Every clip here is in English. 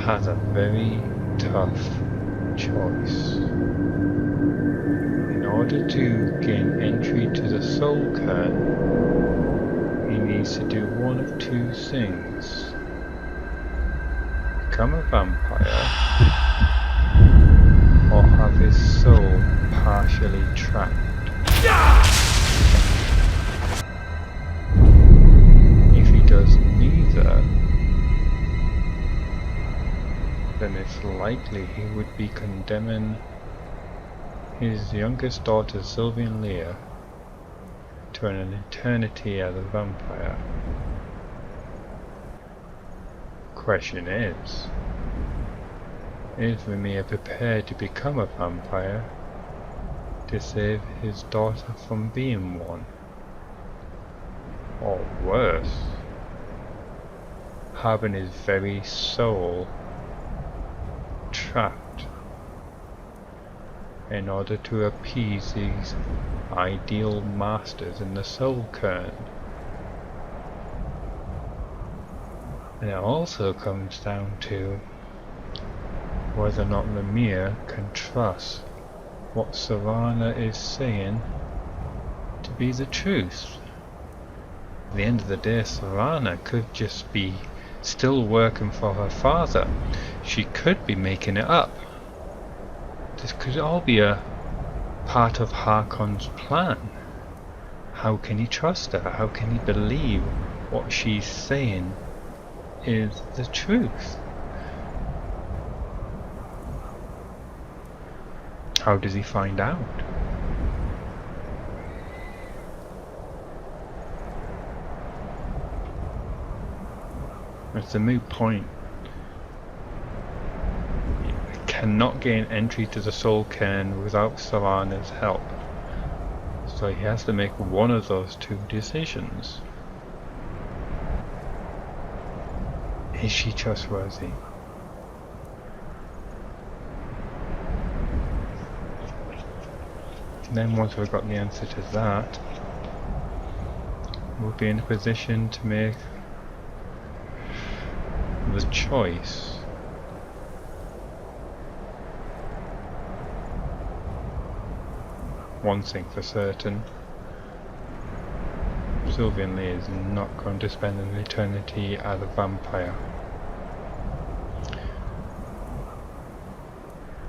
has a very tough choice. In order to gain entry to the Soul Cairn, he needs to do one of two things. Become a vampire, or have his soul partially trapped. If he does neither, then it's likely he would be condemning his youngest daughter Sylvian-Lir to an eternity as a vampire. Question is Raimyr prepared to become a vampire to save his daughter from being one? Or worse, having his very soul trapped in order to appease these ideal masters in the Soul Cairn. And it also comes down to whether or not Raimyr can trust what Serana is saying to be the truth. At the end of the day, Serana could just be still working for her father. She could be making it up. This could all be a part of Harkon's plan. How can he trust her? How can he believe what she's saying is the truth? How does he find out? It's a moot point. He cannot gain entry to the Soul Cairn without Serana's help. So he has to make one of those two decisions. Is she trustworthy? And then once we've got the answer to that, we'll be in a position to make the choice. One thing for certain, Sylvian-Lir is not going to spend an eternity as a vampire.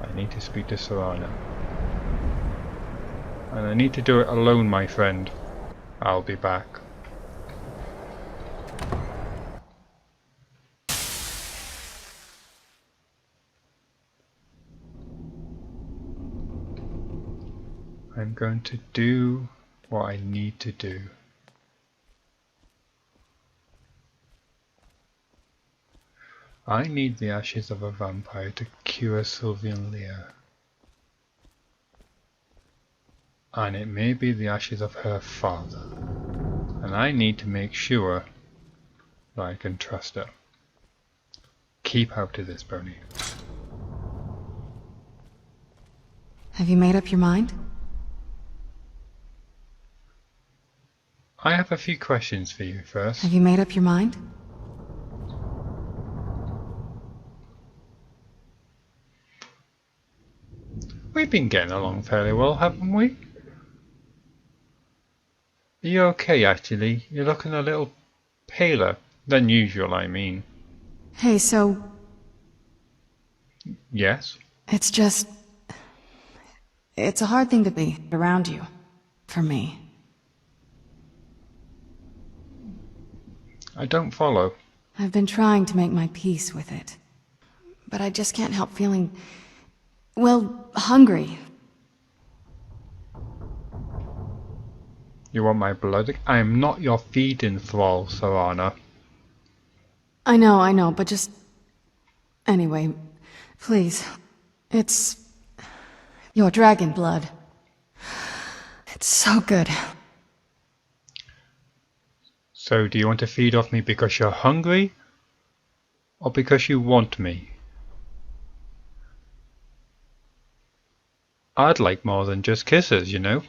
I need to speak to Serana. And I need to do it alone, my friend. I'll be back. I'm going to do what I need to do. I need the ashes of a vampire to cure Sylvian-Lir. And it may be the ashes of her father. And I need to make sure that I can trust her. Keep out of this, Bernie. Have you made up your mind? I have a few questions for you first. Have you made up your mind? We've been getting along fairly well, haven't we? Are you okay, actually? You're looking a little paler than usual, I mean. Hey, so... Yes? It's just... It's a hard thing to be around you. For me. I don't follow. I've been trying to make my peace with it. But I just can't help feeling... well, hungry. You want my blood? I am not your feeding thrall, Serana. I know, but just... Anyway, please. It's... your dragon blood. It's so good. So, do you want to feed off me because you're hungry? Or because you want me? I'd like more than just kisses, you know.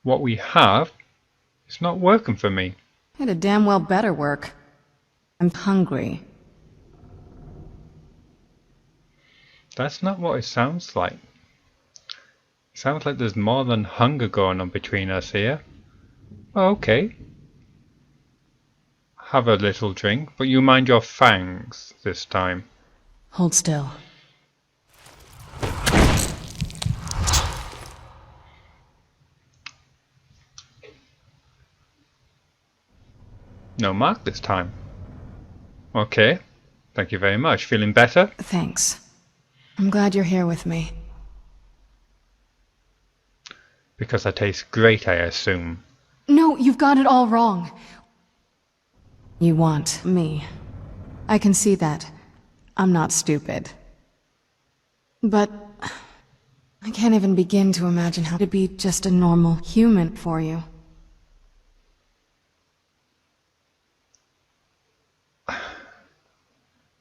What we have is not working for me. It'd damn well better work. I'm hungry. That's not what it sounds like. It sounds like there's more than hunger going on between us here. Oh, okay. Have a little drink, but you mind your fangs this time. Hold still. No mark this time. Okay. Thank you very much. Feeling better? Thanks. I'm glad you're here with me. Because I taste great, I assume. No, you've got it all wrong. You want me. I can see that. I'm not stupid. But I can't even begin to imagine how to be just a normal human for you.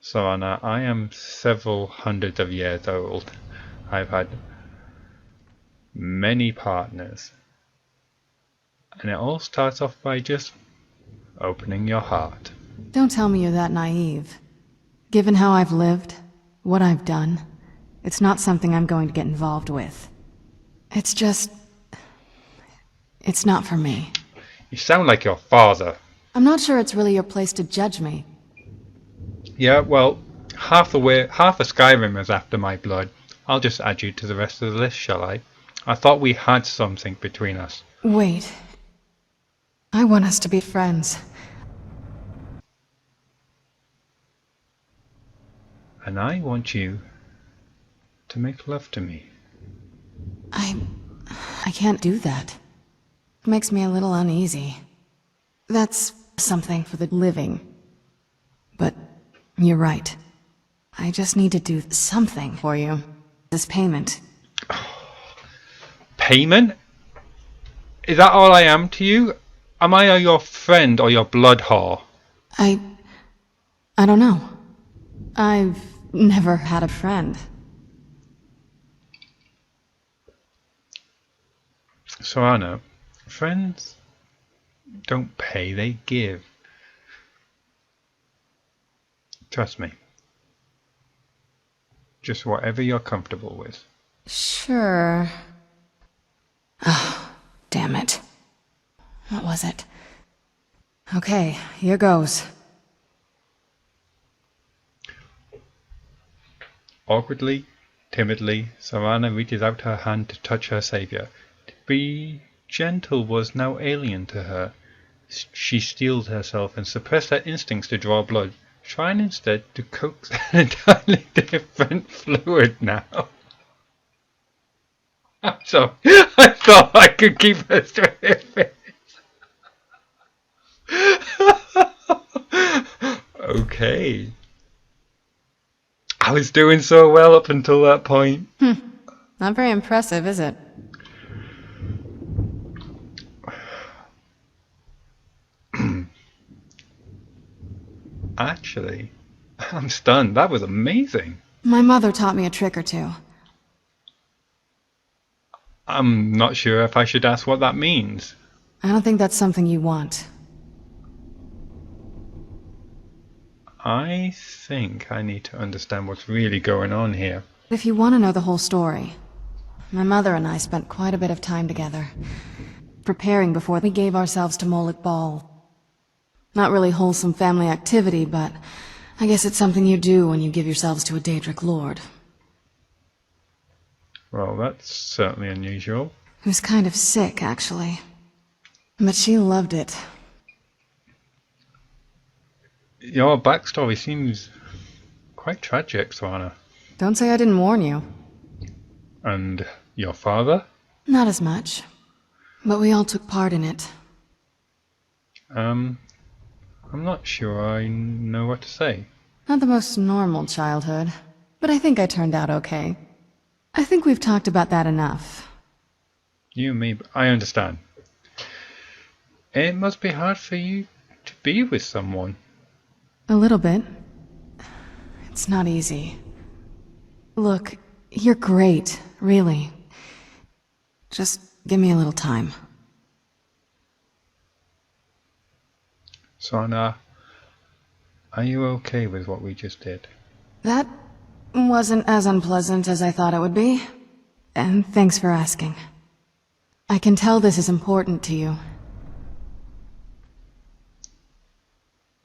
So Anna, I am several hundreds of years old. I've had many partners. And it all starts off by just opening your heart. Don't tell me you're that naive. Given how I've lived, what I've done, it's not something I'm going to get involved with. It's just... it's not for me. You sound like your father. I'm not sure it's really your place to judge me. Yeah, well, half of Skyrim is after my blood. I'll just add you to the rest of the list, shall I? I thought we had something between us. Wait. I want us to be friends. And I want you to make love to me. I can't do that. It makes me a little uneasy. That's something for the living. But you're right. I just need to do something for you. This payment. Payment? Is that all I am to you? Am I your friend or your blood whore? I don't know. I've never had a friend. So Anna, friends don't pay, they give. Trust me. Just whatever you're comfortable with. Sure. Oh, damn it. What was it? Okay, here goes. Awkwardly, timidly, Savannah reaches out her hand to touch her savior. To be gentle was now alien to her. She steeled herself and suppressed her instincts to draw blood, trying instead to coax an entirely different fluid now. I'm sorry, I thought I could keep her straight face. Okay. I was doing so well up until that point. Not very impressive, is it? Actually, I'm stunned. That was amazing. My mother taught me a trick or two. I'm not sure if I should ask what that means. I don't think that's something you want. I think I need to understand what's really going on here. If you want to know the whole story, my mother and I spent quite a bit of time together, preparing before we gave ourselves to Moloch Ball. Not really wholesome family activity, but I guess it's something you do when you give yourselves to a Daedric lord. Well, that's certainly unusual. He was kind of sick, actually. But she loved it. Your backstory seems quite tragic, Swana. Don't say I didn't warn you. And your father? Not as much. But we all took part in it. I'm not sure I know what to say. Not the most normal childhood, but I think I turned out okay. I think we've talked about that enough. You and me, I understand. It must be hard for you to be with someone. A little bit. It's not easy. Look, you're great, really. Just give me a little time. Swana, are you okay with what we just did? That Wasn't as unpleasant as I thought it would be. And thanks for asking. I can tell this is important to you.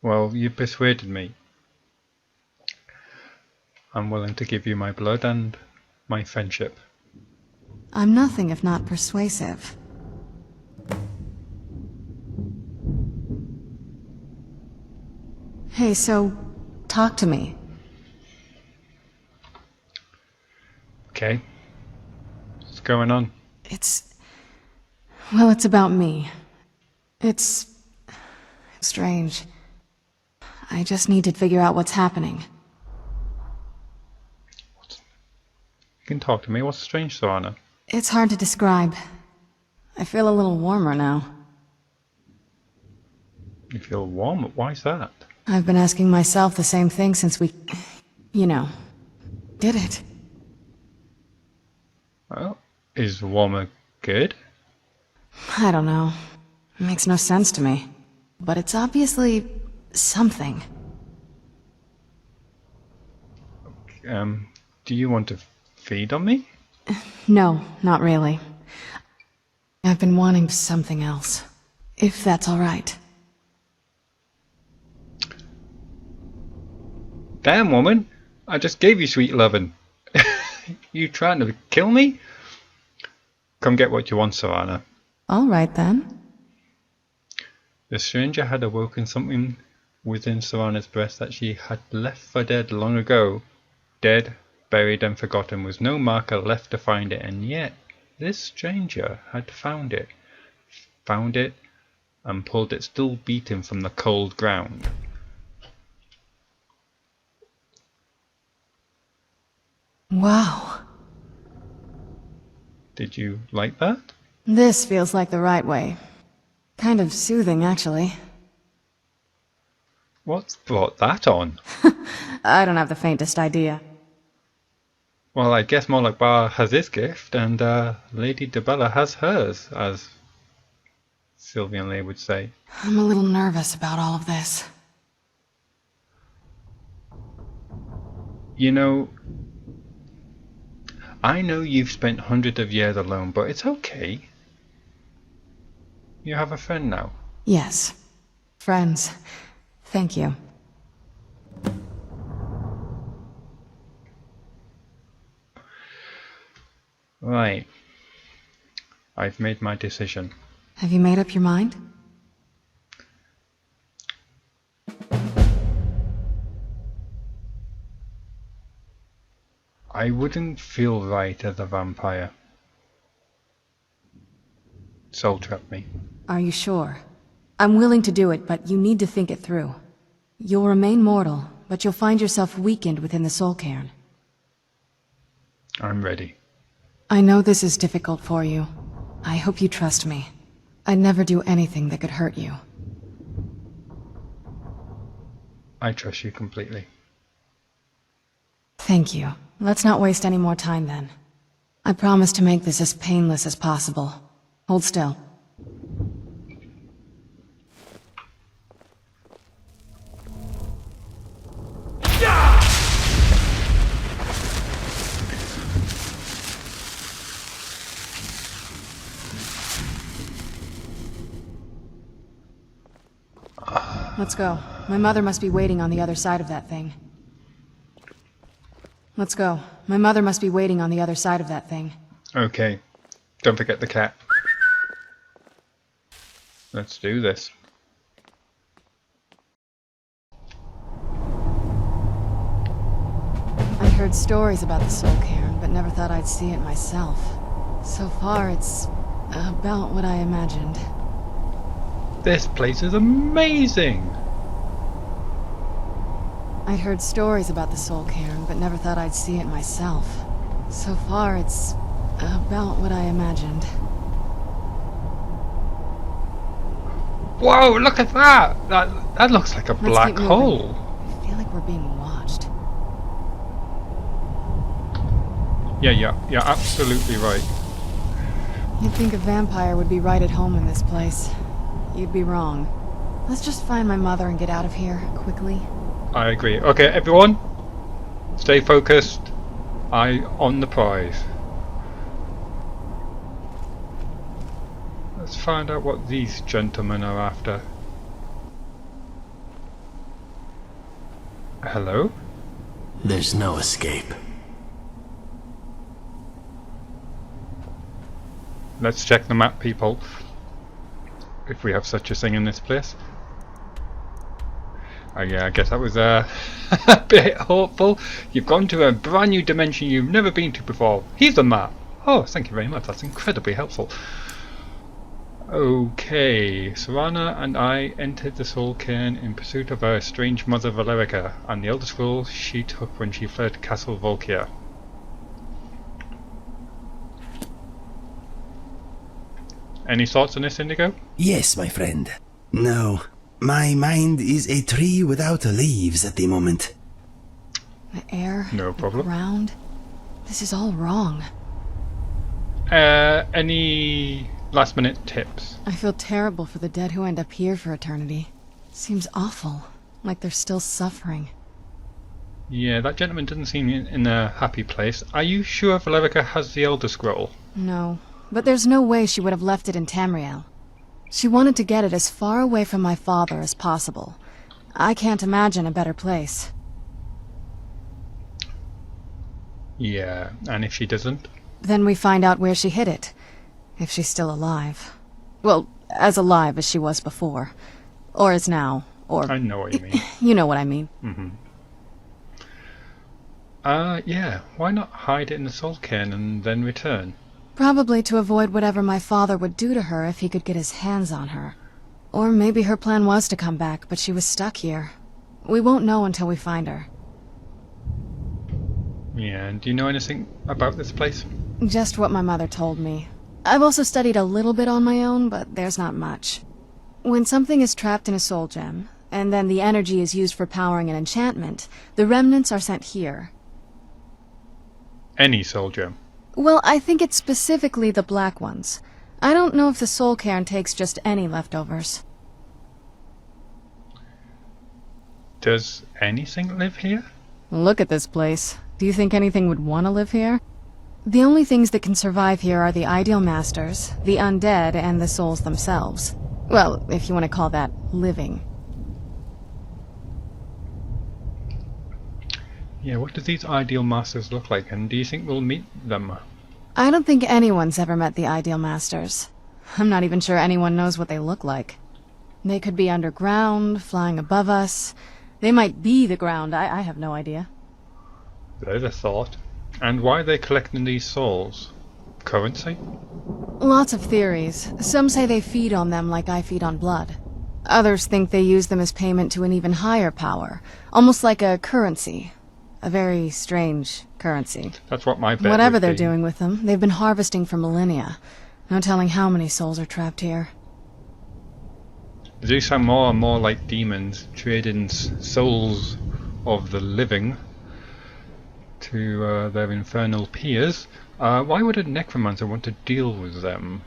Well, you persuaded me. I'm willing to give you my blood and my friendship. I'm nothing if not persuasive. Hey, so, talk to me. Okay. What's going on? Well, it's about me. It's strange. I just need to figure out what's happening. You can talk to me. What's strange, Serana? It's hard to describe. I feel a little warmer now. You feel warm? Why's that? I've been asking myself the same thing since we, did it. Well, is warmer good? I don't know. It makes no sense to me. But it's obviously something. Do you want to feed on me? No, not really. I've been wanting something else. If that's alright. Damn, woman! I just gave you sweet lovin'. You trying to kill me? Come get what you want, Serana. Alright then. The stranger had awoken something within Serana's breast that she had left for dead long ago. Dead, buried and forgotten, with no marker left to find it, and yet this stranger had found it. Found it and pulled it still beating from the cold ground. Wow. Did you like that? This feels like the right way. Kind of soothing, actually. What's brought that on? I don't have the faintest idea. Well, I guess Moloch Bar has his gift, and Lady Debella has hers, as Sylvian-Lir would say. I'm a little nervous about all of this. You know, I know you've spent hundreds of years alone, but it's okay. You have a friend now. Yes. Friends. Thank you. Right. I've made my decision. Have you made up your mind? I wouldn't feel right as a vampire. Soul trap me. Are you sure? I'm willing to do it, but you need to think it through. You'll remain mortal, but you'll find yourself weakened within the soul cairn. I'm ready. I know this is difficult for you. I hope you trust me. I'd never do anything that could hurt you. I trust you completely. Thank you. Let's not waste any more time then. I promise to make this as painless as possible. Hold still. Let's go. My mother must be waiting on the other side of that thing. Let's go. My mother must be waiting on the other side of that thing. Okay. Don't forget the cat. Let's do this. I'd heard stories about the soul cairn, but never thought I'd see it myself. So far, it's about what I imagined. This place is amazing! I'd heard stories about the soul cairn, but never thought I'd see it myself. So far, it's about what I imagined. Whoa, look at that! That looks like a black hole. I feel like we're being watched. Yeah, you're absolutely right. You'd think a vampire would be right at home in this place. You'd be wrong. Let's just find my mother and get out of here, quickly. I agree. Okay, everyone, Stay focused. Eye on the prize. Let's find out what these gentlemen are after. Hello? There's no escape. Let's check the map, people. If we have such a thing in this place. Oh yeah, I guess that was a bit hopeful. You've gone to a brand new dimension you've never been to before. Here's the map. Oh, thank you very much. That's incredibly helpful. Okay, Serana and I entered the Soul Cairn in pursuit of her estranged mother Valerica and the Elderscrolls she took when she fled Castle Volkia. Any thoughts on this, Indigo? Yes, my friend. No, my mind is a tree without leaves at the moment. The air, No problem. the ground. This is all wrong. Any last minute tips? I feel terrible for the dead who end up here for eternity. Seems awful, like they're still suffering. Yeah, that gentleman doesn't seem in a happy place. Are you sure Valerica has the Elder Scroll? No, but there's no way she would have left it in Tamriel. She wanted to get it as far away from my father as possible. I can't imagine a better place. Yeah, and if she doesn't? Then we find out where she hid it. If she's still alive. Well, as alive as she was before. Or is now. Or... I know what you mean. You know what I mean. Yeah, why not hide it in the Soul Cairn and then return? Probably to avoid whatever my father would do to her if he could get his hands on her. Or maybe her plan was to come back, but she was stuck here. We won't know until we find her. Yeah, and do you know anything about this place? Just what my mother told me. I've also studied a little bit on my own, but there's not much. When something is trapped in a soul gem, and then the energy is used for powering an enchantment, the remnants are sent here. Any soul gem? Well, I think it's specifically the black ones. I don't know if the Soul Cairn takes just any leftovers. Does anything live here? Look at this place. Do you think anything would want to live here? The only things that can survive here are the Ideal Masters, the undead, and the souls themselves. Well, if you want to call that living. Yeah, what do these Ideal Masters look like, and do you think we'll meet them? I don't think anyone's ever met the Ideal Masters. I'm not even sure anyone knows what they look like. They could be underground, flying above us. They might be the ground, I have no idea. There's a thought. And why are they collecting these souls? Currency? Lots of theories. Some say they feed on them like I feed on blood. Others think they use them as payment to an even higher power, almost like a currency. A very strange currency. That's what my bet Whatever would they're be. doing with them, they've been harvesting for millennia. No telling how many souls are trapped here. They do sound more and more like demons, trading souls of the living to their infernal peers. Why would a necromancer want to deal with them?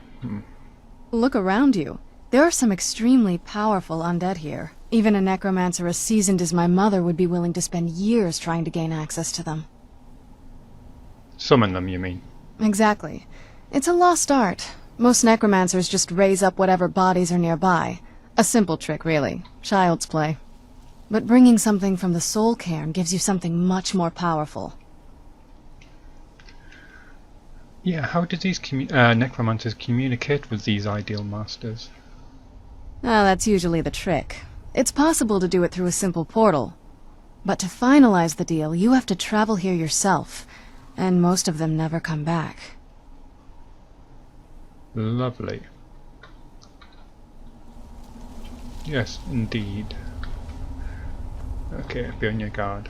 Look around you. There are some extremely powerful undead here. Even a necromancer as seasoned as my mother would be willing to spend years trying to gain access to them. Summon them, you mean? Exactly. It's a lost art. Most necromancers just raise up whatever bodies are nearby. A simple trick, really. Child's play. But bringing something from the Soul Cairn gives you something much more powerful. Yeah, how do these necromancers communicate with these Ideal Masters? Ah, that's usually the trick. It's possible to do it through a simple portal. But to finalize the deal, you have to travel here yourself. And most of them never come back. Lovely. Yes, indeed. Okay, be on your guard.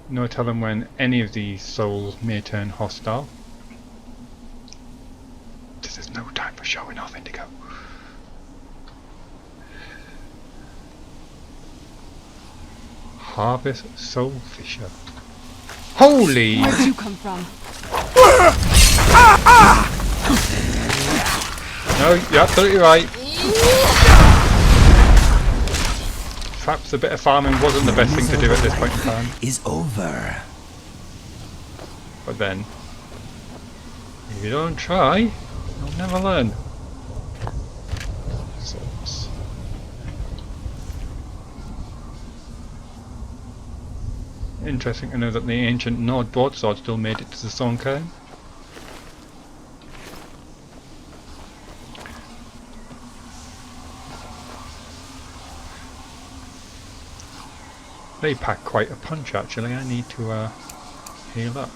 No telling when any of these souls may turn hostile. This is no time for showing off, Indigo. Harvest Soul Fisher. Holy! Where'd you come from? No, you're absolutely right. perhaps a bit of farming wasn't the best thing to do at this point in time. Is over. But then, if you don't try, you'll never learn. Swords. Interesting to know that the ancient Nord broadsword still made it to the Stone Cairn. They pack quite a punch actually. I need to heal up.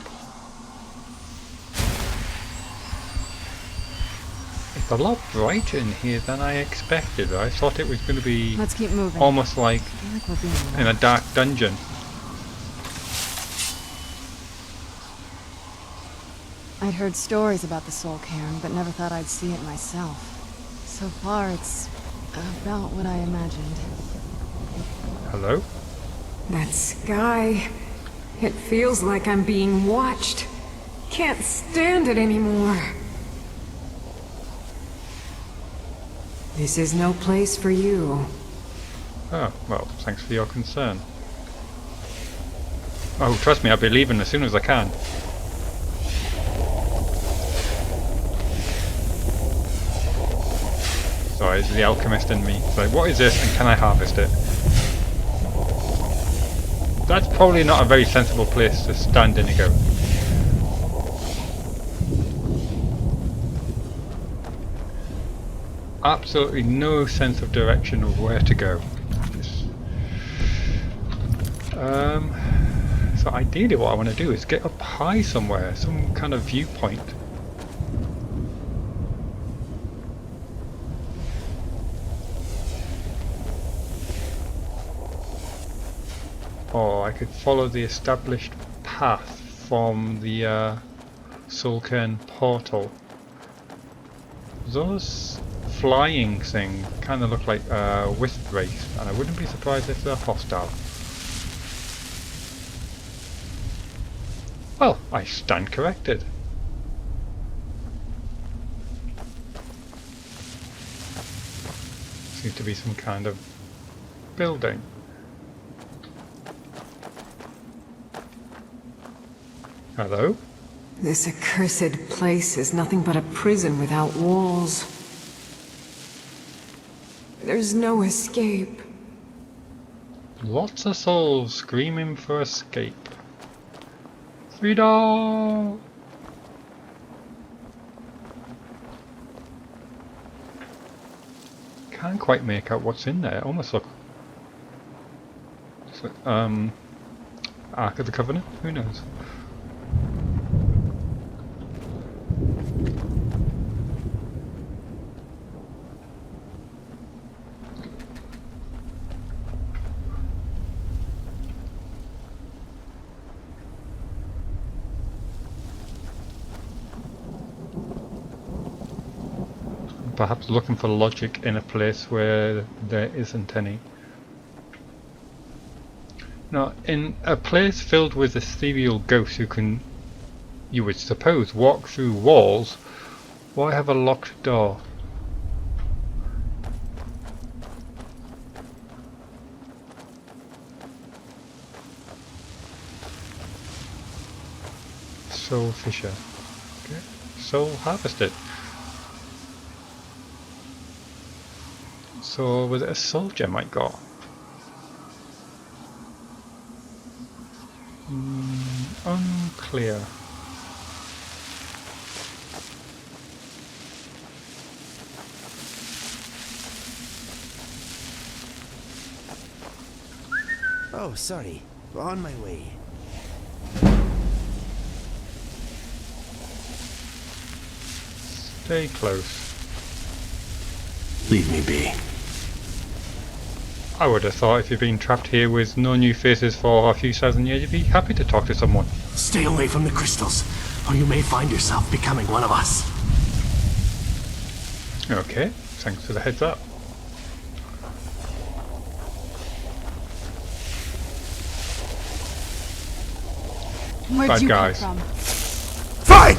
It's a lot brighter in here than I expected. I thought it was going to be Let's keep moving. almost like I feel like we're being in a dark dungeon. I'd heard stories about the Soul Cairn, but never thought I'd see it myself. So far, it's about what I imagined. Hello? That sky. It feels like I'm being watched. Can't stand it anymore. This is no place for you. Oh, well, thanks for your concern. Oh, trust me, I'll be leaving as soon as I can. Sorry, it's the alchemist in me. It's like, what is this and can I harvest it? That's probably not a very sensible place to stand in and go. Absolutely no sense of direction of where to go. So ideally what I want to do is get up high somewhere, some kind of viewpoint. Or I could follow the established path from the Soul Cairn portal. Those flying things kind of look like wisp wraiths, and I wouldn't be surprised if they're hostile. Well, I stand corrected. Seems to be some kind of building. Hello? This accursed place is nothing but a prison without walls. There's no escape. Lots of souls screaming for escape. Freedom! Can't quite make out what's in there. Almost look. Ark of the Covenant? Who knows? Perhaps looking for logic in a place where there isn't any. Now, in a place filled with ethereal ghosts who can, you would suppose, walk through walls, why have a locked door? Soul Fisher. Okay. Soul harvested. So was it a soul gem I got? Unclear. Oh, sorry. On my way. Stay close. Leave me be. I would have thought if you've been trapped here with no new faces for a few thousand years, you'd be happy to talk to someone. Stay away from the crystals, or you may find yourself becoming one of us. Okay, thanks for the heads up. Where'd Bad you guys. come from? Fight!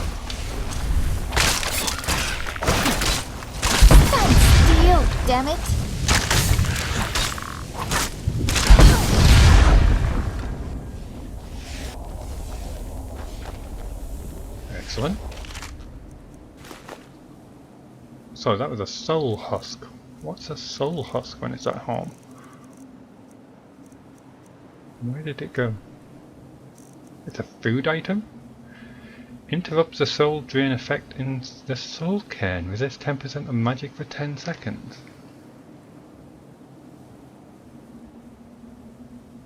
Steel, damn it! Excellent. So that was a soul husk. What's a soul husk when it's at home? Where did it go? It's a food item? Interrupts the soul drain effect in the soul cairn. Resist 10% of magic for 10 seconds.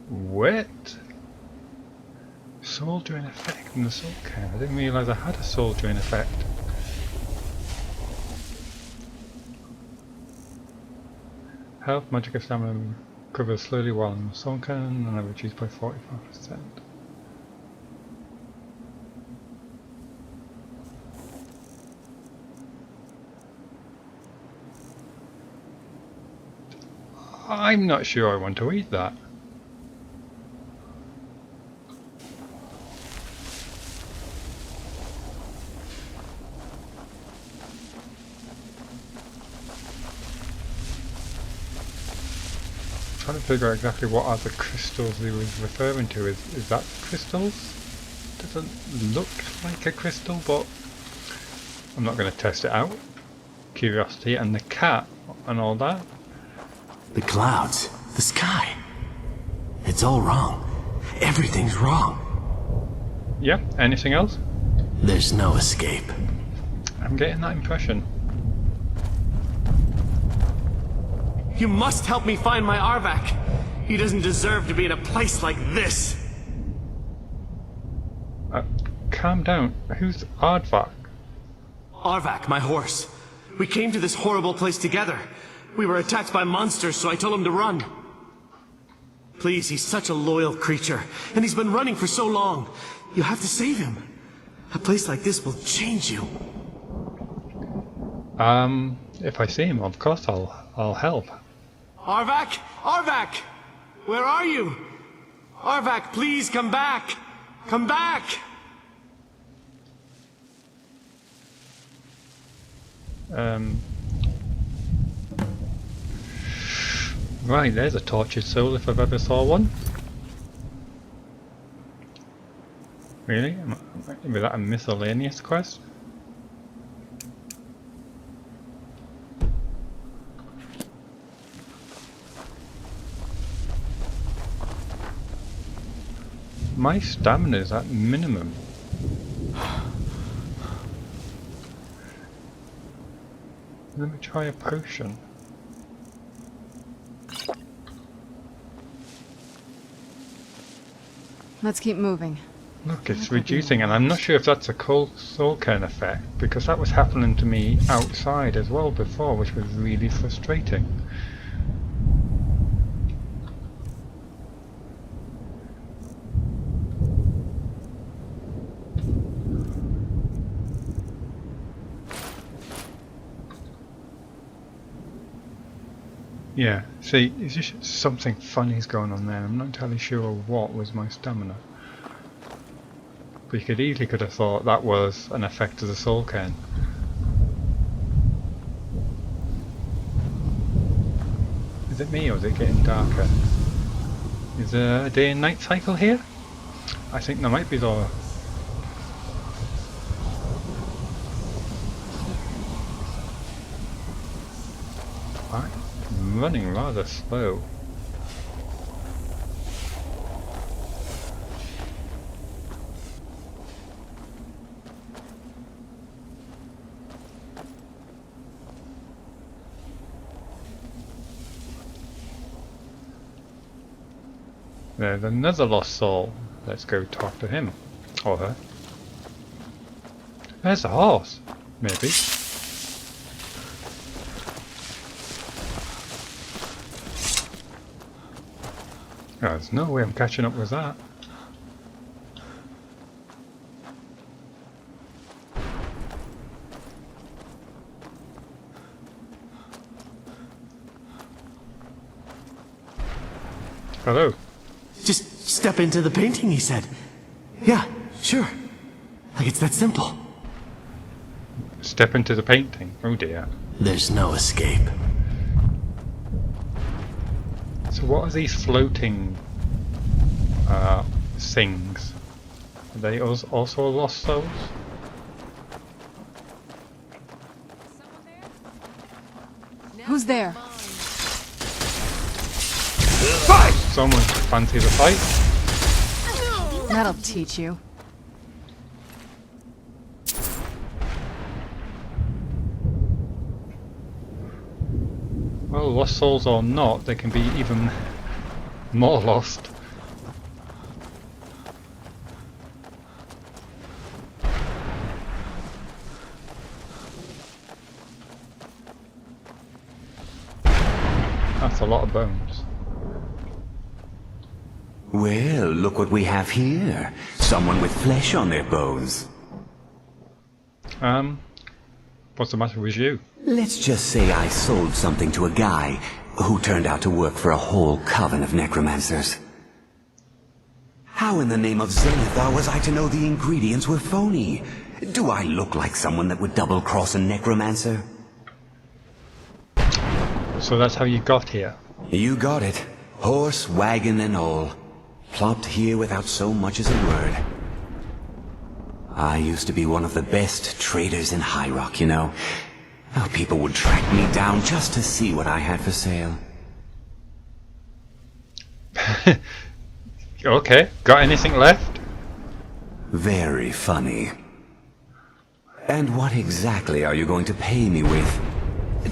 What? Soul drain effect in the soul cairn. I didn't realise I had a soul drain effect. Health, magic, and stamina recovers slowly while in the soul cairn, and I reduced by 45%. I'm not sure I want to eat that. Trying to figure out exactly what are the crystals he was referring to. Is that crystals? Doesn't look like a crystal, but I'm not going to test it out. Curiosity and the cat and all that. The clouds, the sky. It's all wrong. Everything's wrong. Yeah, anything else? There's no escape. I'm getting that impression. You must help me find my Arvak. He doesn't deserve to be in a place like this. Calm down. Who's Aardvark? Arvak, my horse. We came to this horrible place together. We were attacked by monsters, so I told him to run. Please, he's such a loyal creature, and he's been running for so long. You have to save him. A place like this will change you. If I see him, of course I'll help. Arvak! Arvak! Where are you? Arvak, please come back! Come back! Right, there's a tortured soul if I've ever saw one. Really? Was that a miscellaneous quest? My stamina is at minimum. Let me try a potion. Let's keep moving. Look, it's reducing, and I'm not sure if that's a cold soul cairn effect, because that was happening to me outside as well before, which was really frustrating. Yeah, see, it's just something funny's going on there. I'm not entirely sure what was my stamina. But you could have thought that was an effect of the soul cairn. Is it me or is it getting darker? Is there a day and night cycle here? I think there might be though. I'm running rather slow. There's another lost soul. Let's go talk to him. Or her. There's a horse. Maybe. Oh, there's no way I'm catching up with that. Hello. Just step into the painting, he said. Yeah, sure. Like it's that simple. Step into the painting. Oh dear. There's no escape. So what are these floating things? Are they also lost souls? Who's there? Someone fancy the fight? That'll teach you. Well, lost souls or not, they can be even more lost. That's a lot of bones. Well, look what we have here. Someone with flesh on their bones. What's the matter with you? Let's just say I sold something to a guy who turned out to work for a whole coven of necromancers. How in the name of Zenithar was I to know the ingredients were phony? Do I look like someone that would double-cross a necromancer? So that's how you got here. You got it. Horse, wagon, and all. Plopped here without so much as a word. I used to be one of the best traders in High Rock, you know. Oh, people would track me down just to see what I had for sale. Okay, got anything left? Very funny. And what exactly are you going to pay me with?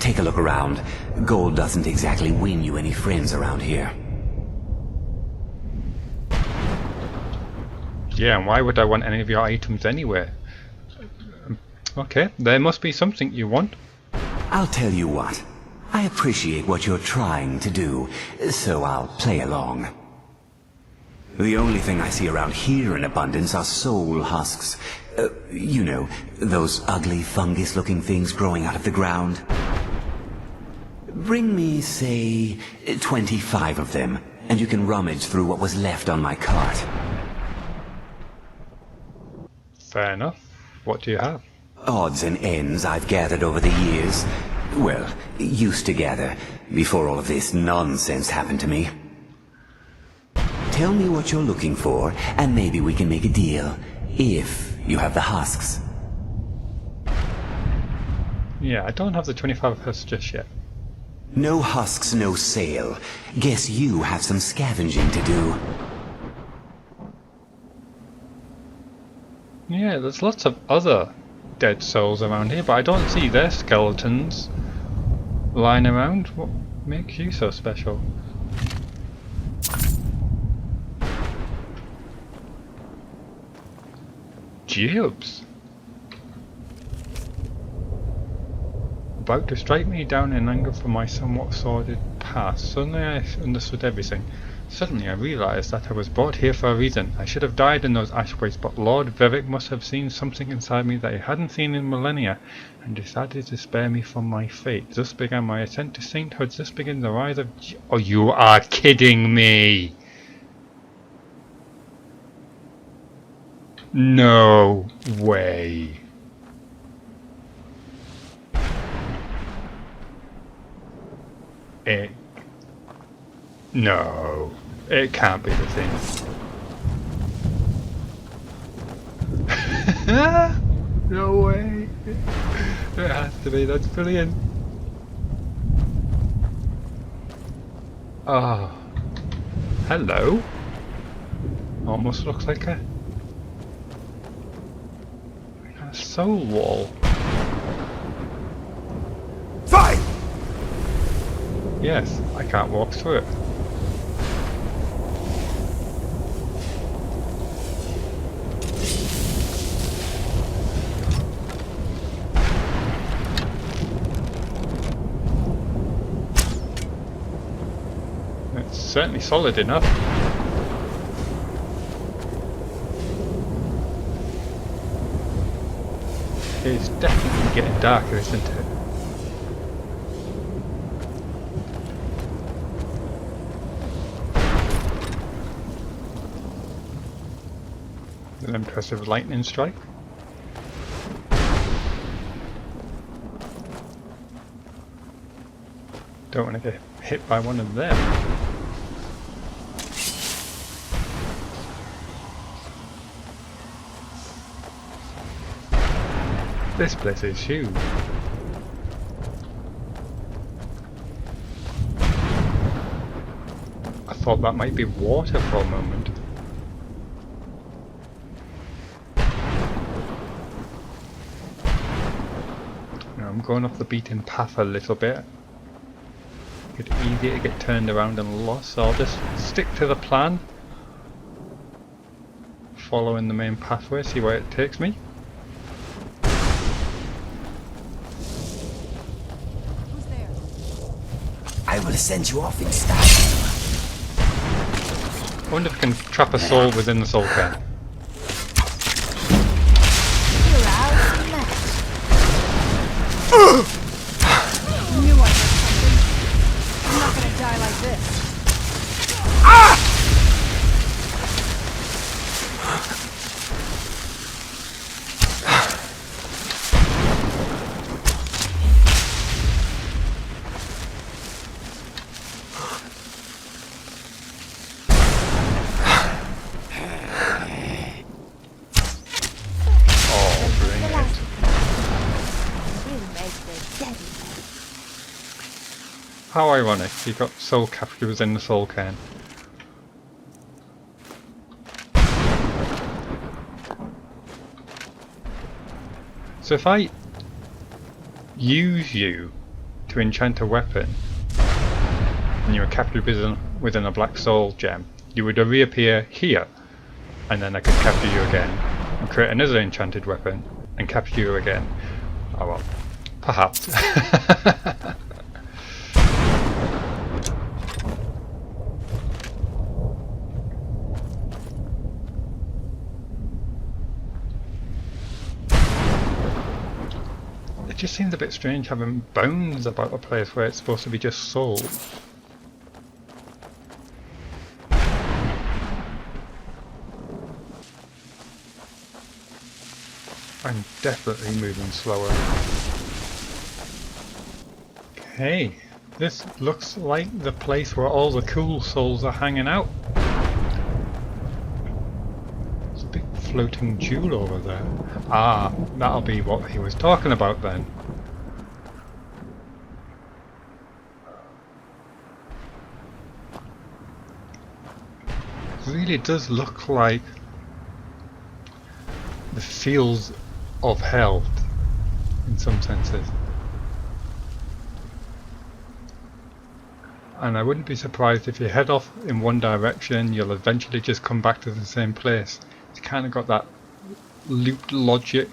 Take a look around. Gold doesn't exactly win you any friends around here. Yeah, and why would I want any of your items anyway? Okay, there must be something you want. I'll tell you what. I appreciate what you're trying to do, so I'll play along. The only thing I see around here in abundance are soul husks. You know, those ugly fungus-looking things growing out of the ground. Bring me, say, 25 of them, and you can rummage through what was left on my cart. Fair enough. What do you have? Odds and ends I've gathered over the years. Well, used to gather, before all of this nonsense happened to me. Tell me what you're looking for, and maybe we can make a deal, if you have the husks. Yeah, I don't have the 25 husks just yet. No husks, no sale. Guess you have some scavenging to do. Yeah, there's lots of other dead souls around here, but I don't see their skeletons lying around. What makes you so special? Jibs! About to strike me down in anger for my somewhat sordid past. Suddenly I understood everything. Suddenly I realized that I was brought here for a reason. I should have died in those ashways, but Lord Vivek must have seen something inside me that he hadn't seen in millennia, and decided to spare me from my fate. Thus began my ascent to sainthood. Thus begins the rise of... Oh, you are kidding me! No way. No, it can't be the thing. No way. It has to be, that's brilliant. Ah, hello. Almost looks like a soul wall. Fight! Yes, I can't walk through it. It's certainly solid enough. It's definitely getting darker, isn't it? An impressive lightning strike. Don't want to get hit by one of them. This place is huge. thought that might be water for a moment. Now I'm going off the beaten path a little bit. It's easier to get turned around and lost, so I'll just stick to the plan. Following the main pathway, see where it takes me. Who's there? I will send you off in style. I wonder if I can trap a soul within the soul cairn. You're out of match. Knew I heard something. I'm not gonna die like this. How ironic, you got soul capture within the soul cairn. So if I use you to enchant a weapon and you were captured within a black soul gem, you would reappear here, and then I could capture you again and create another enchanted weapon and capture you again. Oh well, perhaps. It just seems a bit strange having bones about a place where it's supposed to be just souls. I'm definitely moving slower. Okay, this looks like the place where all the cool souls are hanging out. There's a big floating jewel over there. Ah, that'll be what he was talking about then. It really does look like the fields of hell in some senses. And I wouldn't be surprised if you head off in one direction, you'll eventually just come back to the same place. It's kind of got that looped logic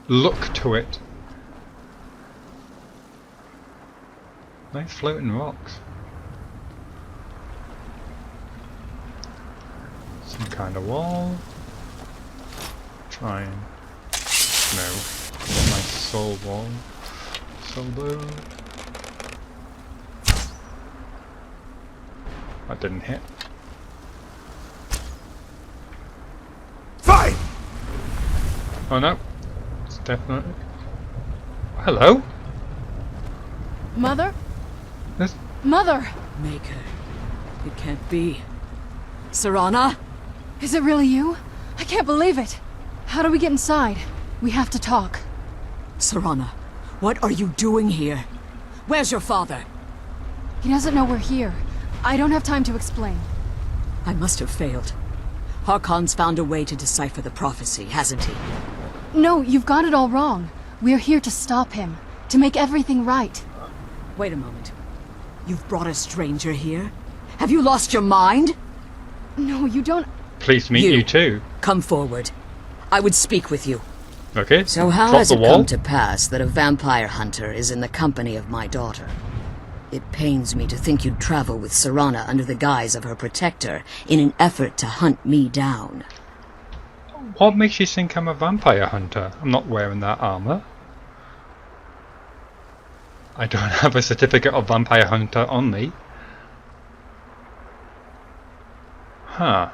look to it. Nice floating rocks. Some kind of wall. Try and... no. My soul wall. Soul blue. That didn't hit. Fine! Oh no. It's definitely... Hello? Mother? This... Mother! Maker. It can't be. Serana? Is it really you? I can't believe it! How do we get inside? We have to talk. Serana, what are you doing here? Where's your father? He doesn't know we're here. I don't have time to explain. I must have failed. Harkon's found a way to decipher the prophecy, hasn't he? No, you've got it all wrong. We're here to stop him. To make everything right. Wait a moment. You've brought a stranger here? Have you lost your mind? No, you don't... Pleased to meet you too. Come forward. I would speak with you. Okay. So how Drop has the it wall. come to pass that a vampire hunter is in the company of my daughter? It pains me to think you'd travel with Serana under the guise of her protector in an effort to hunt me down. What makes you think I'm a vampire hunter? I'm not wearing that armor. I don't have a certificate of vampire hunter on me. Huh.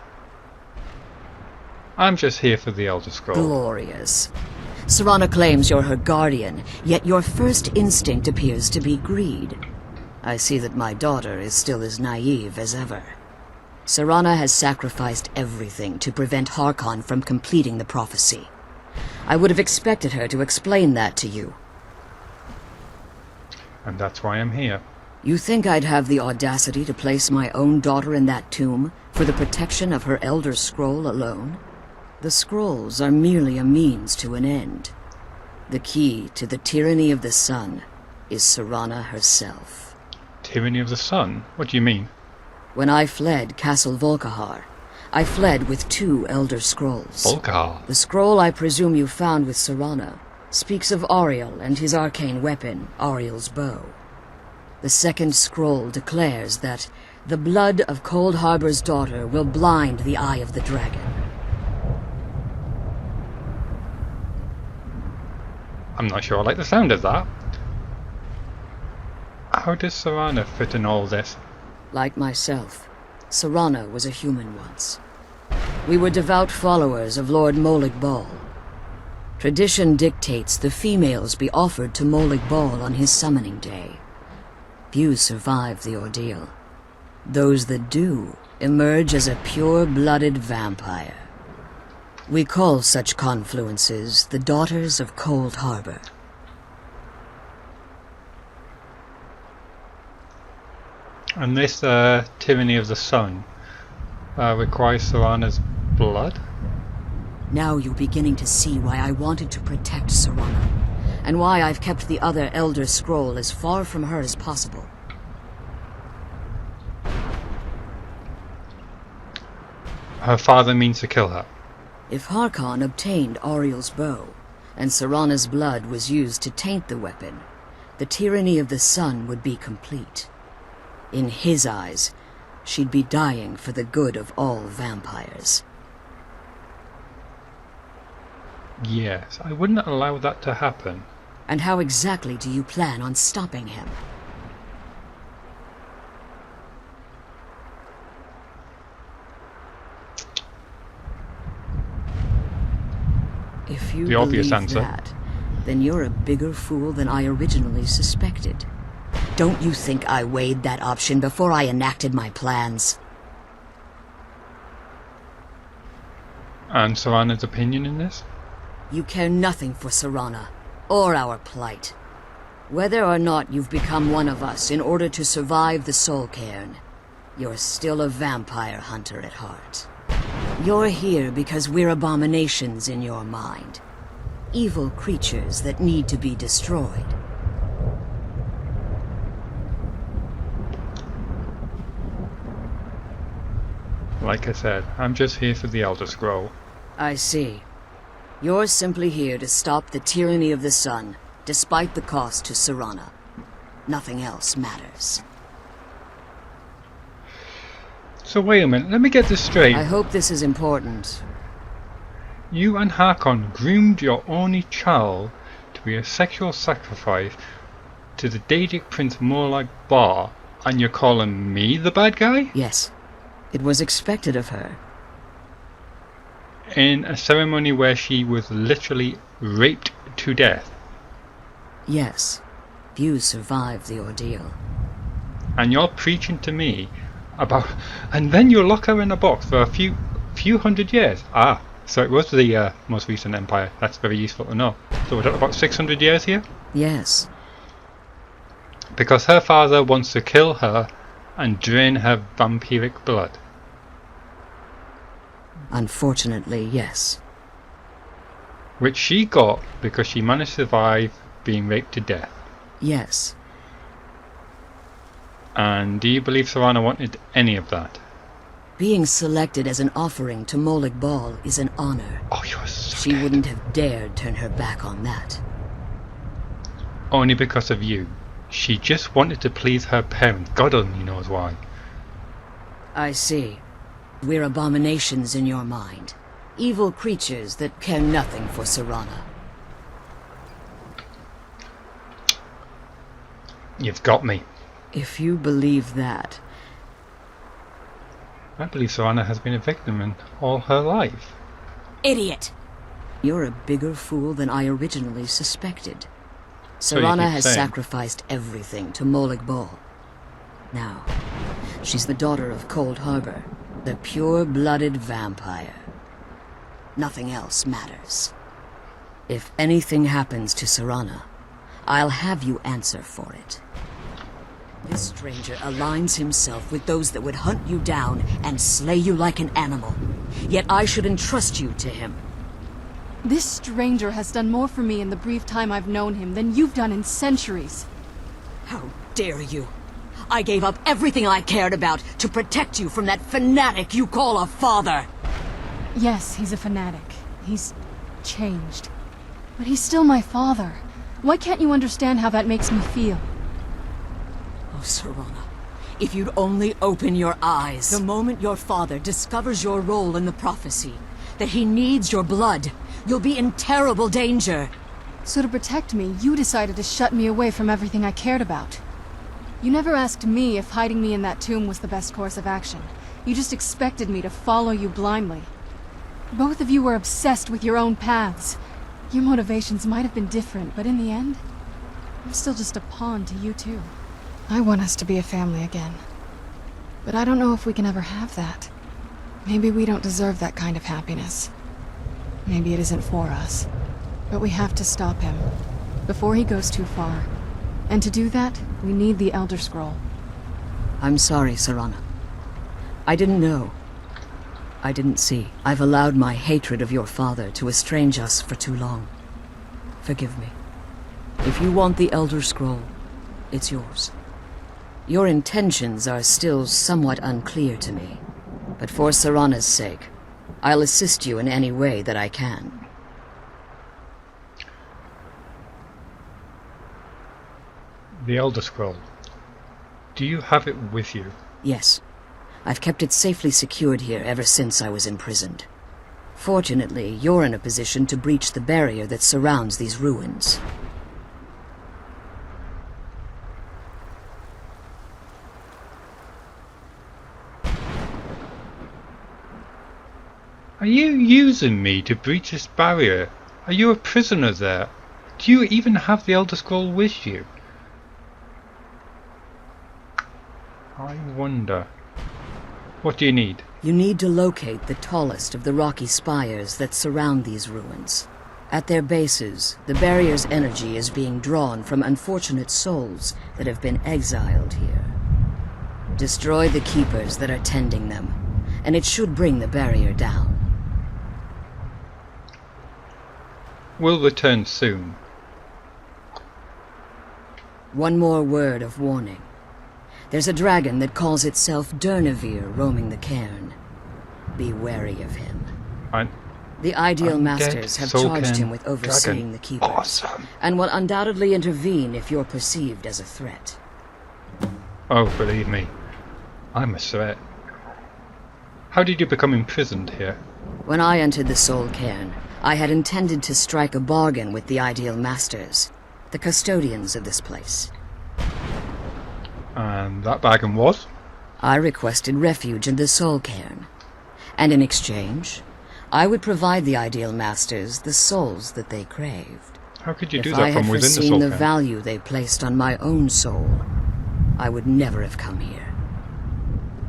I'm just here for the Elderscrolls. Glorious. Serana claims you're her guardian, yet your first instinct appears to be greed. I see that my daughter is still as naive as ever. Serana has sacrificed everything to prevent Harkon from completing the prophecy. I would have expected her to explain that to you. And that's why I'm here. You think I'd have the audacity to place my own daughter in that tomb for the protection of her Elder Scroll alone? The scrolls are merely a means to an end. The key to the tyranny of the sun is Serana herself. Tyranny of the Sun? What do you mean? When I fled Castle Volkihar, I fled with 2 Elder Scrolls. Volkihar? The scroll I presume you found with Serana speaks of Uriel and his arcane weapon, Uriel's bow. The second scroll declares that the blood of Cold Harbor's daughter will blind the eye of the dragon. I'm not sure I like the sound of that. How does Serana fit in all this? Like myself, Serana was a human once. We were devout followers of Lord Molig Bal. Tradition dictates the females be offered to Molig Bal on his summoning day. Few survive the ordeal. Those that do emerge as a pure-blooded vampire. We call such confluences the Daughters of Cold Harbor. And this tyranny of the sun requires Serana's blood? Now you're beginning to see why I wanted to protect Serana, and why I've kept the other Elder Scroll as far from her as possible. Her father means to kill her. If Harkon obtained Uriel's bow, and Serana's blood was used to taint the weapon, the tyranny of the sun would be complete. In his eyes, she'd be dying for the good of all vampires. Yes, I wouldn't allow that to happen. And how exactly do you plan on stopping him? If you The obvious believe answer. that, then you're a bigger fool than I originally suspected. Don't you think I weighed that option before I enacted my plans? And Serana's opinion in this? You care nothing for Serana, or our plight. Whether or not you've become one of us in order to survive the Soul Cairn, you're still a vampire hunter at heart. You're here because we're abominations in your mind. Evil creatures that need to be destroyed. Like I said, I'm just here for the Elder Scroll. I see. You're simply here to stop the tyranny of the sun, despite the cost to Serana. Nothing else matters. So wait a minute, let me get this straight. I hope this is important. You and Harkon groomed your only child to be a sexual sacrifice to the Daedic Prince Molig Bal, and you're calling me the bad guy? Yes. It was expected of her. In a ceremony where she was literally raped to death. Yes. Few survived the ordeal. And you're preaching to me about... And then you lock her in a box for a few hundred years. Ah, so it was the most recent empire. That's very useful to know. So we're talking about 600 years here? Yes. Because her father wants to kill her and drain her vampiric blood. Unfortunately, yes. Which she got because she managed to survive being raped to death. Yes. And do you believe Serana wanted any of that? Being selected as an offering to Molig Bal is an honor. Oh, you're so She dead. wouldn't have dared turn her back on that. Only because of you. She just wanted to please her parents. God only knows why. I see. We're abominations in your mind. Evil creatures that care nothing for Serana. You've got me. If you believe that, I believe Serana has been a victim in all her life. Idiot! you're a bigger fool than I originally suspected. So you Serana keep has saying. sacrificed everything to Molig Bal. Now, she's the daughter of Cold Harbor, the pure-blooded vampire. Nothing else matters. If anything happens to Serana, I'll have you answer for it. This stranger aligns himself with those that would hunt you down and slay you like an animal. Yet I should entrust you to him. This stranger has done more for me in the brief time I've known him than you've done in centuries. How dare you! I gave up everything I cared about to protect you from that fanatic you call a father! Yes, he's a fanatic. He's changed. But he's still my father. Why can't you understand how that makes me feel? Oh, Sirona, if you'd only open your eyes. The moment your father discovers your role in the prophecy, that he needs your blood, you'll be in terrible danger. So to protect me, you decided to shut me away from everything I cared about. You never asked me if hiding me in that tomb was the best course of action. You just expected me to follow you blindly. Both of you were obsessed with your own paths. Your motivations might have been different, but in the end, I'm still just a pawn to you too. I want us to be a family again. But I don't know if we can ever have that. Maybe we don't deserve that kind of happiness. Maybe it isn't for us. But we have to stop him, before he goes too far. And to do that, we need the Elderscroll. I'm sorry, Sirona. I didn't know. I didn't see. I've allowed my hatred of your father to estrange us for too long. Forgive me. If you want the Elderscroll, it's yours. Your intentions are still somewhat unclear to me, but for Sirona's sake, I'll assist you in any way that I can. The Elder Scroll. Do you have it with you? Yes. I've kept it safely secured here ever since I was imprisoned. Fortunately, you're in a position to breach the barrier that surrounds these ruins. Are you using me to breach this barrier? Are you a prisoner there? Do you even have the Elder Scroll with you? I wonder. What do you need? You need to locate the tallest of the rocky spires that surround these ruins. At their bases, the barrier's energy is being drawn from unfortunate souls that have been exiled here. Destroy the keepers that are tending them, and it should bring the barrier down. We'll return soon. One more word of warning. There's a dragon that calls itself Dawnguard roaming the Cairn. Be wary of him. The Ideal Masters have charged him with overseeing the Keepers, awesome. And will undoubtedly intervene if you're perceived as a threat. Oh, believe me, I'm a threat. How did you become imprisoned here? When I entered the Soul Cairn, I had intended to strike a bargain with the Ideal Masters, the custodians of this place. And that bargain was? I requested refuge in the Soul Cairn, and in exchange, I would provide the Ideal Masters the souls that they craved. How could you do If that I from had within the foreseen Soul the Cairn? value they placed on my own soul, I would never have come here.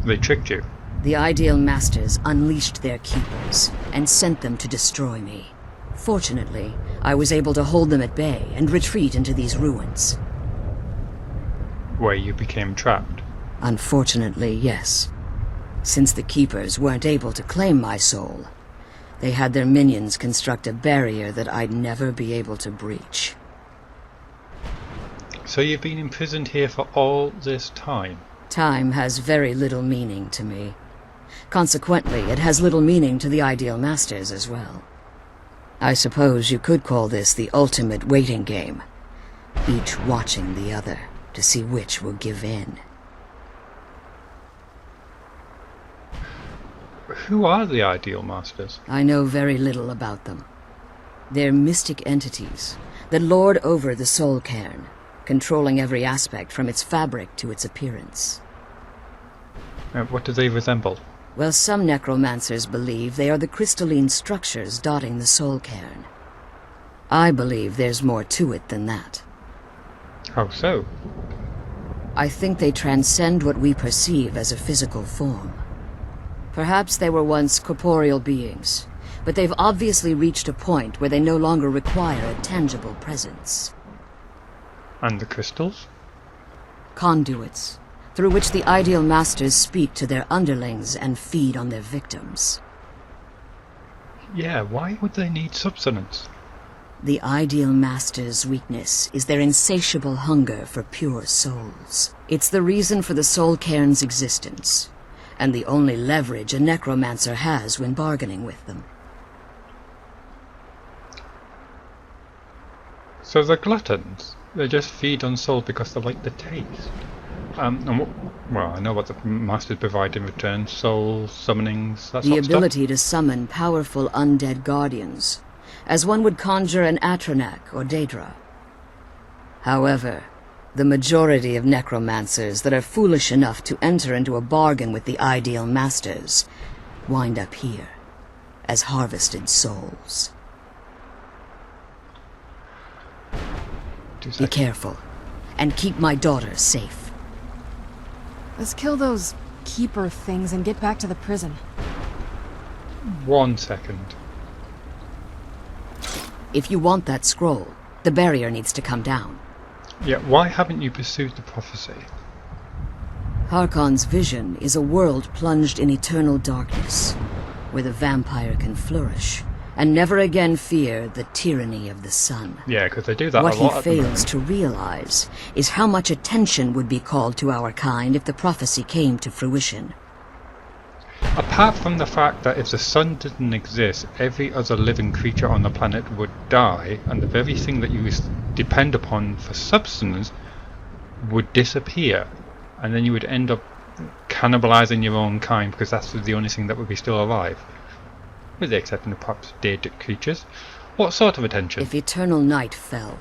They tricked you. The Ideal Masters unleashed their keepers and sent them to destroy me. Fortunately, I was able to hold them at bay and retreat into these ruins. Where you became trapped. Unfortunately, yes. Since the keepers weren't able to claim my soul, they had their minions construct a barrier that I'd never be able to breach. So you've been imprisoned here for all this time? Time has very little meaning to me. Consequently, it has little meaning to the Ideal Masters as well. I suppose you could call this the ultimate waiting game, each watching the other to see which will give in. Who are the Ideal Masters? I know very little about them. They're mystic entities that lord over the Soul Cairn, controlling every aspect from its fabric to its appearance. What do they resemble? Well, some necromancers believe they are the crystalline structures dotting the Soul Cairn. I believe there's more to it than that. How so? I think they transcend what we perceive as a physical form. Perhaps they were once corporeal beings, but they've obviously reached a point where they no longer require a tangible presence. And the crystals? Conduits, through which the Ideal Masters speak to their underlings and feed on their victims. Yeah, why would they need substance? The Ideal Masters' weakness is their insatiable hunger for pure souls. It's the reason for the Soul Cairn's existence, and the only leverage a necromancer has when bargaining with them. So they're gluttons. They just feed on souls because they like the taste. Well, I know what the Masters provide in return. Souls, summonings, that sort The of stuff. ability to summon powerful undead guardians, as one would conjure an Atronak or Daedra. However, the majority of necromancers that are foolish enough to enter into a bargain with the Ideal Masters wind up here, as harvested souls. Be careful, and keep my daughter safe. Let's kill those keeper things and get back to the prison. 1 second. If you want that scroll, the barrier needs to come down. Yeah, why haven't you pursued the prophecy? Harkon's vision is a world plunged in eternal darkness, where the vampire can flourish, and never again fear the tyranny of the sun. Yeah, because they do that What a he lot. fails to realize is how much attention would be called to our kind if the prophecy came to fruition. Apart from the fact that if the sun didn't exist, every other living creature on the planet would die, and the very thing that you depend upon for substance would disappear, and then you would end up cannibalizing your own kind because that's the only thing that would be still alive. With the exception of perhaps dead creatures. What sort of attention? If eternal night fell,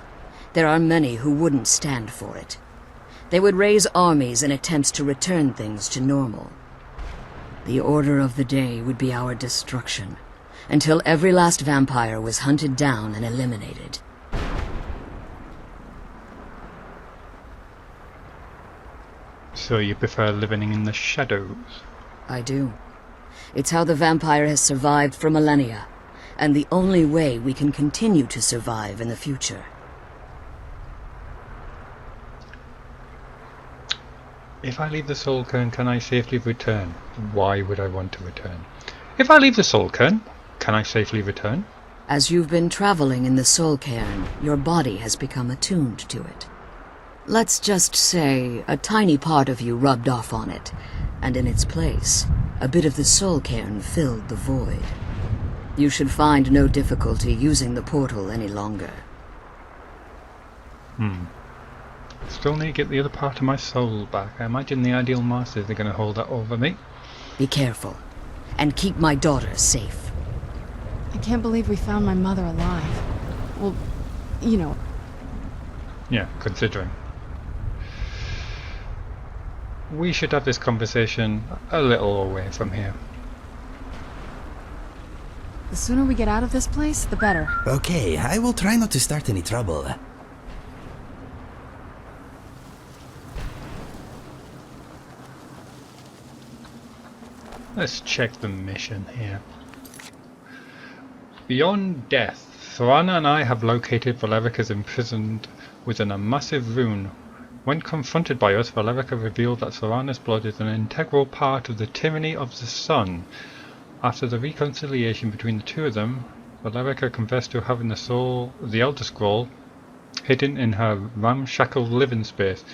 there are many who wouldn't stand for it. They would raise armies in attempts to return things to normal. The order of the day would be our destruction, until every last vampire was hunted down and eliminated. So you prefer living in the shadows? I do. It's how the vampire has survived for millennia, and the only way we can continue to survive in the future. If I leave the Soul Cairn, can I safely return? Why would I want to return? If I leave the Soul Cairn, can I safely return? As you've been traveling in the Soul Cairn, your body has become attuned to it. Let's just say a tiny part of you rubbed off on it, and in its place, a bit of the Soul Cairn filled the void. You should find no difficulty using the portal any longer. Still need to get the other part of my soul back. I imagine the Ideal Masters are going to hold that over me. Be careful, and keep my daughter safe. I can't believe we found my mother alive. Well, you know. Yeah, considering. We should have this conversation a little away from here. The sooner we get out of this place, the better. Okay, I will try not to start any trouble. Let's check the mission here. Beyond death, Sorana and I have located Valerica's imprisoned within a massive rune. When confronted by us, Valerica revealed that Sorana's blood is an integral part of the tyranny of the sun. After the reconciliation between the two of them, Valerica confessed to having the Elderscroll hidden in her ramshackle living space.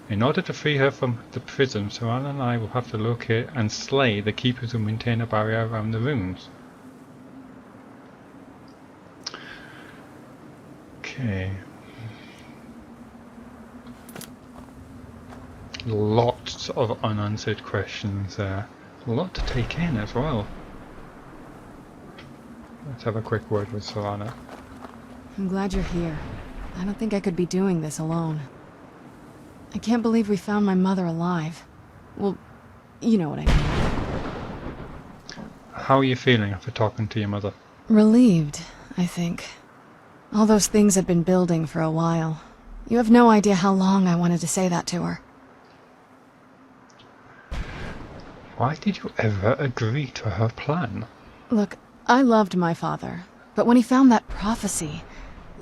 In order to free her from the prison, Sorana and I will have to locate and slay the keepers who maintain a barrier around the runes. Okay. Lots of unanswered questions there. A lot to take in as well. Let's have a quick word with Sorana. I'm glad you're here. I don't think I could be doing this alone. I can't believe we found my mother alive. Well, you know what I mean. How are you feeling after talking to your mother? Relieved, I think. All those things had been building for a while. You have no idea how long I wanted to say that to her. Why did you ever agree to her plan? Look, I loved my father, but when he found that prophecy,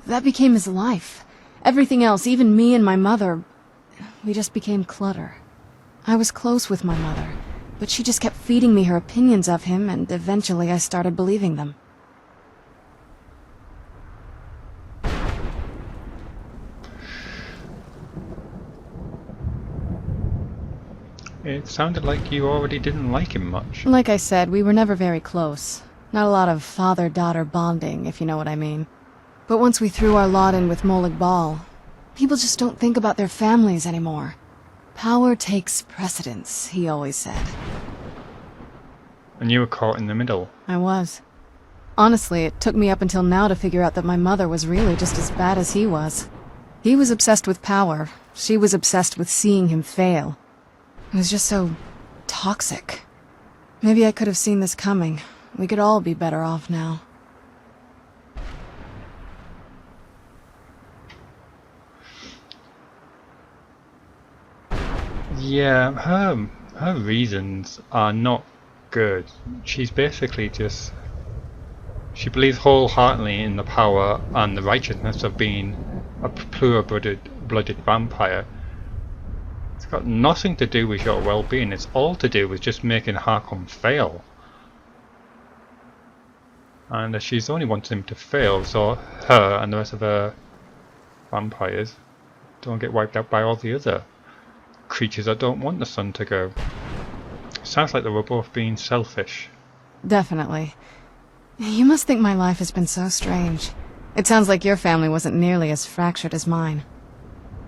that became his life. Everything else, even me and my mother, we just became clutter. I was close with my mother, but she just kept feeding me her opinions of him, and eventually I started believing them. It sounded like you already didn't like him much. Like I said, we were never very close. Not a lot of father-daughter bonding, if you know what I mean. But once we threw our lot in with Molig Bal, people just don't think about their families anymore. Power takes precedence, he always said. And you were caught in the middle. I was. Honestly, it took me up until now to figure out that my mother was really just as bad as he was. He was obsessed with power. She was obsessed with seeing him fail. It was just so toxic. Maybe I could have seen this coming. We could all be better off now. Yeah, her reasons are not good. She's basically just... She believes wholeheartedly in the power and the righteousness of being a pure-blooded vampire. It's got nothing to do with your well-being. It's all to do with just making Harkon fail. And she's only wanting him to fail, so her and the rest of her vampires don't get wiped out by all the other creatures that don't want the sun to go. Sounds like they were both being selfish. Definitely. You must think my life has been so strange. It sounds like your family wasn't nearly as fractured as mine.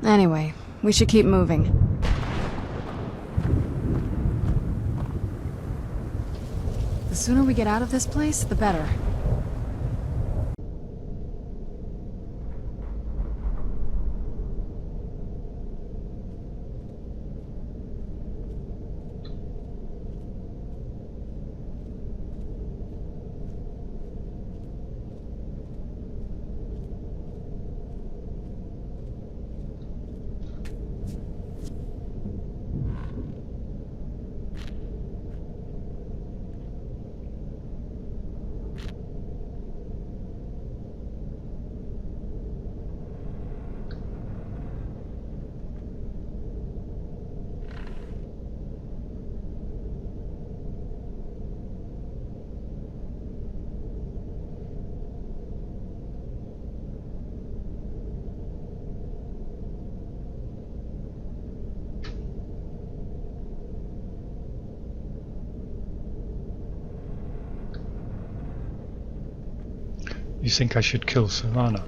Anyway, we should keep moving. The sooner we get out of this place, the better. You think I should kill Serana?